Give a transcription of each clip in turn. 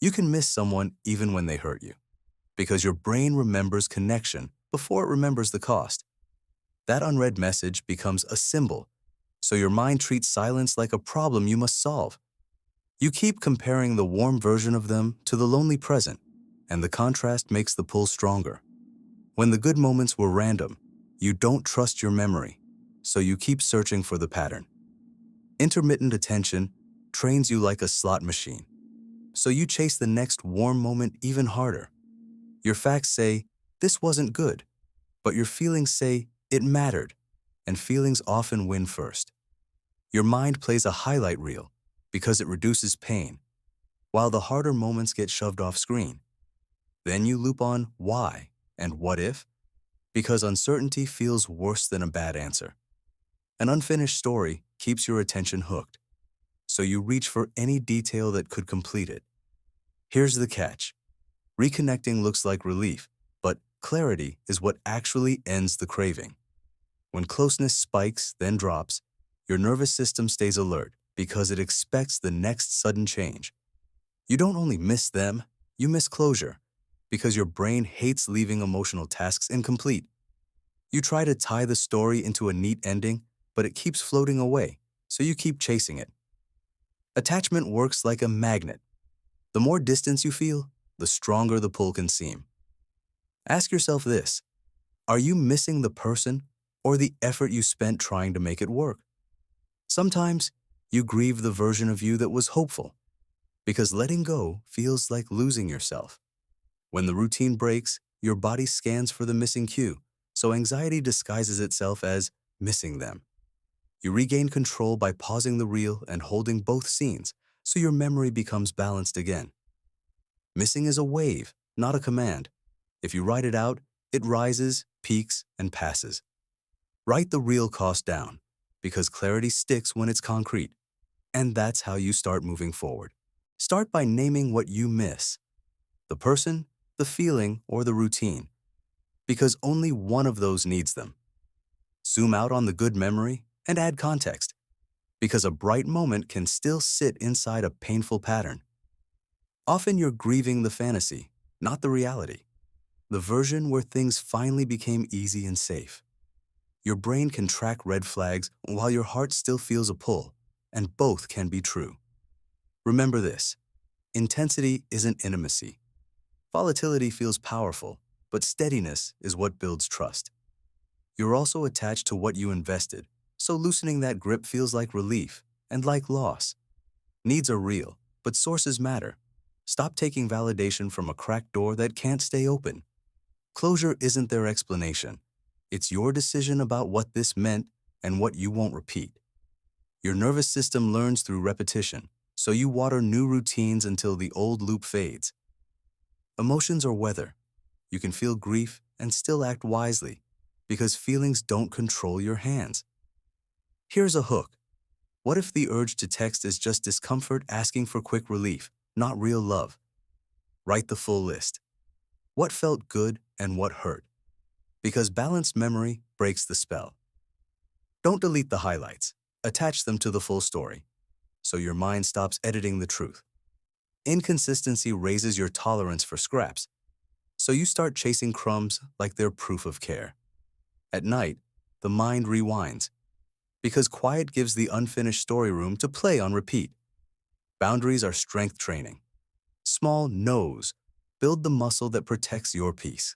You can miss someone even when they hurt you, because your brain remembers connection before it remembers the cost. That unread message becomes a symbol, so your mind treats silence like a problem you must solve. You keep comparing the warm version of them to the lonely present, and the contrast makes the pull stronger. When the good moments were random, you don't trust your memory, so you keep searching for the pattern. Intermittent attention trains you like a slot machine, so you chase the next warm moment even harder. Your facts say, this wasn't good, but your feelings say, it mattered, and feelings often win first. Your mind plays a highlight reel because it reduces pain, while the harder moments get shoved off screen. Then you loop on why and what if, because uncertainty feels worse than a bad answer. An unfinished story keeps your attention hooked, so you reach for any detail that could complete it. Here's the catch. Reconnecting looks like relief, but clarity is what actually ends the craving. When closeness spikes, then drops, your nervous system stays alert because it expects the next sudden change. You don't only miss them, you miss closure, because your brain hates leaving emotional tasks incomplete. You try to tie the story into a neat ending, but it keeps floating away, so you keep chasing it. Attachment works like a magnet. The more distance you feel, the stronger the pull can seem. Ask yourself this: are you missing the person or the effort you spent trying to make it work? Sometimes you grieve the version of you that was hopeful, because letting go feels like losing yourself. When the routine breaks, your body scans for the missing cue, so anxiety disguises itself as missing them. You regain control by pausing the reel and holding both scenes, so your memory becomes balanced again. Missing is a wave, not a command. If you write it out, it rises, peaks, and passes. Write the real cost down, because clarity sticks when it's concrete. And that's how you start moving forward. Start by naming what you miss: the person, the feeling, or the routine, because only one of those needs them. Zoom out on the good memory and add context, because a bright moment can still sit inside a painful pattern. Often you're grieving the fantasy, not the reality, the version where things finally became easy and safe. Your brain can track red flags while your heart still feels a pull, and both can be true. Remember this: intensity isn't intimacy. Volatility feels powerful, but steadiness is what builds trust. You're also attached to what you invested, so loosening that grip feels like relief and like loss. Needs are real, but sources matter. Stop taking validation from a cracked door that can't stay open. Closure isn't their explanation. It's your decision about what this meant and what you won't repeat. Your nervous system learns through repetition, so you water new routines until the old loop fades. Emotions are weather. You can feel grief and still act wisely, because feelings don't control your hands. Here's a hook. What if the urge to text is just discomfort asking for quick relief, not real love? Write the full list. What felt good and what hurt? Because balanced memory breaks the spell. Don't delete the highlights. Attach them to the full story, so your mind stops editing the truth. Inconsistency raises your tolerance for scraps, so you start chasing crumbs like they're proof of care. At night, the mind rewinds, because quiet gives the unfinished story room to play on repeat. Boundaries are strength training. Small no's build the muscle that protects your peace.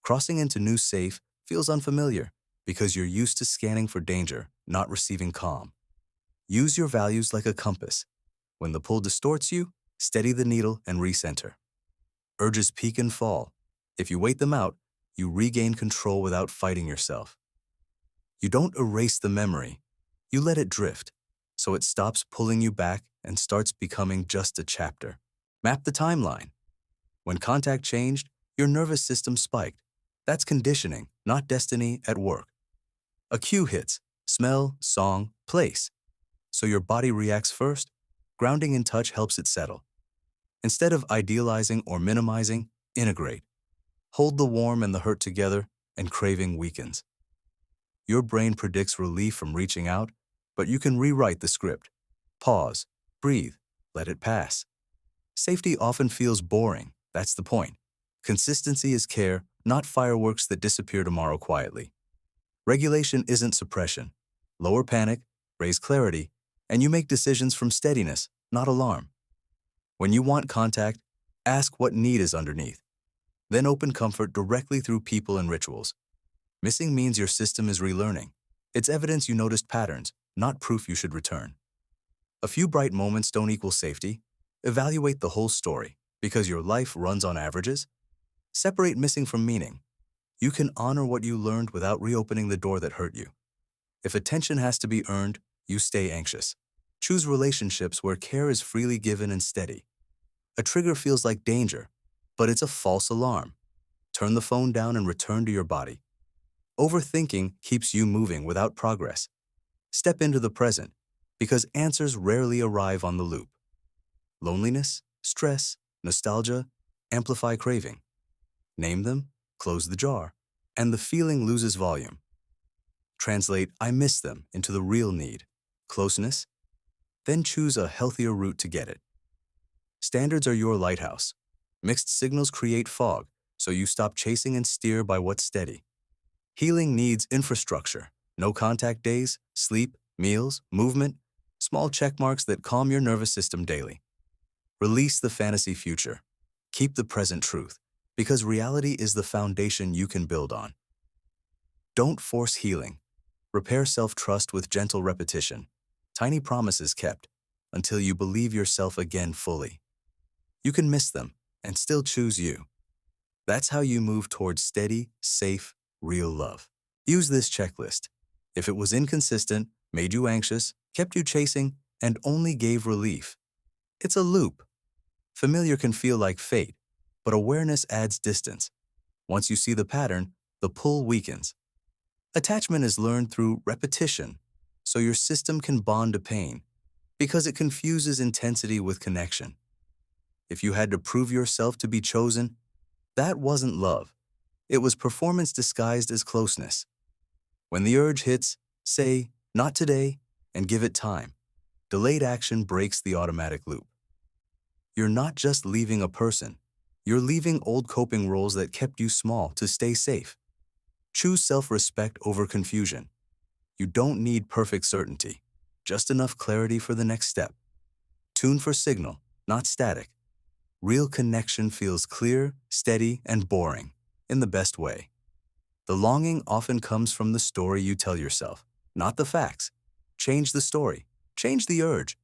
Crossing into new safe feels unfamiliar because you're used to scanning for danger, not receiving calm. Use your values like a compass. When the pull distorts you, steady the needle and recenter. Urges peak and fall. If you wait them out, you regain control without fighting yourself. You don't erase the memory. You let it drift, so it stops pulling you back and starts becoming just a chapter. Map the timeline. When contact changed, your nervous system spiked. That's conditioning, not destiny at work. A cue hits: smell, song, place. So your body reacts first. Grounding in touch helps it settle. Instead of idealizing or minimizing, integrate. Hold the warm and the hurt together, and craving weakens. Your brain predicts relief from reaching out, but you can rewrite the script. Pause, breathe, let it pass. Safety often feels boring. That's the point. Consistency is care, not fireworks that disappear tomorrow quietly. Regulation isn't suppression. Lower panic, raise clarity, and you make decisions from steadiness, not alarm. When you want contact, ask what need is underneath. Then open comfort directly through people and rituals. Missing means your system is relearning. It's evidence you noticed patterns, not proof you should return. A few bright moments don't equal safety. Evaluate the whole story, because your life runs on averages. Separate missing from meaning. You can honor what you learned without reopening the door that hurt you. If attention has to be earned, you stay anxious. Choose relationships where care is freely given and steady. A trigger feels like danger, but it's a false alarm. Turn the phone down and return to your body. Overthinking keeps you moving without progress. Step into the present, because answers rarely arrive on the loop. Loneliness, stress, nostalgia amplify craving. Name them, close the jar, and the feeling loses volume. Translate "I miss them" into the real need, closeness, then choose a healthier route to get it. Standards are your lighthouse. Mixed signals create fog, so you stop chasing and steer by what's steady. Healing needs infrastructure, no contact days, sleep, meals, movement, small checkmarks that calm your nervous system daily. Release the fantasy future. Keep the present truth, because reality is the foundation you can build on. Don't force healing. Repair self-trust with gentle repetition. Tiny promises kept, until you believe yourself again fully. You can miss them and still choose you. That's how you move towards steady, safe, real love. Use this checklist. If it was inconsistent, made you anxious, kept you chasing, and only gave relief, it's a loop. Familiar can feel like fate, but awareness adds distance. Once you see the pattern, the pull weakens. Attachment is learned through repetition, so your system can bond to pain, because it confuses intensity with connection. If you had to prove yourself to be chosen, that wasn't love. It was performance disguised as closeness. When the urge hits, say, "Not today," and give it time. Delayed action breaks the automatic loop. You're not just leaving a person. You're leaving old coping roles that kept you small to stay safe. Choose self-respect over confusion. You don't need perfect certainty, just enough clarity for the next step. Tune for signal, not static. Real connection feels clear, steady, and boring, in the best way. The longing often comes from the story you tell yourself, not the facts. Change the story. Change the urge.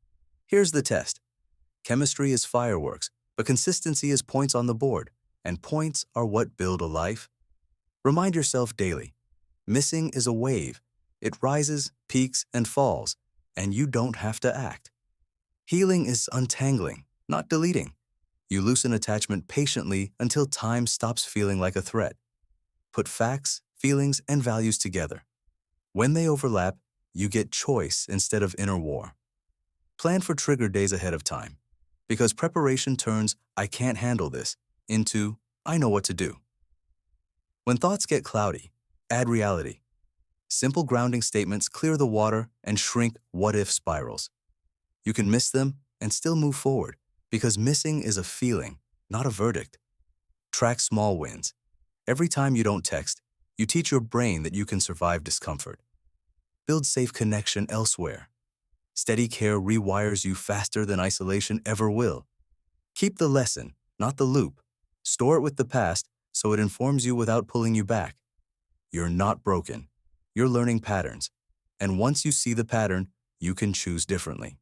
Here's the test. Chemistry is fireworks, but consistency is points on the board, and points are what build a life. Remind yourself daily. Missing is a wave. It rises, peaks, and falls, and you don't have to act. Healing is untangling, not deleting. You loosen attachment patiently until time stops feeling like a threat. Put facts, feelings, and values together. When they overlap, you get choice instead of inner war. Plan for trigger days ahead of time, because preparation turns "I can't handle this" into "I know what to do." When thoughts get cloudy, add reality. Simple grounding statements clear the water and shrink what-if spirals. You can miss them and still move forward, because missing is a feeling, not a verdict. Track small wins. Every time you don't text, you teach your brain that you can survive discomfort. Build safe connection elsewhere. Steady care rewires you faster than isolation ever will. Keep the lesson, not the loop. Store it with the past so it informs you without pulling you back. You're not broken. You're learning patterns. And once you see the pattern, you can choose differently.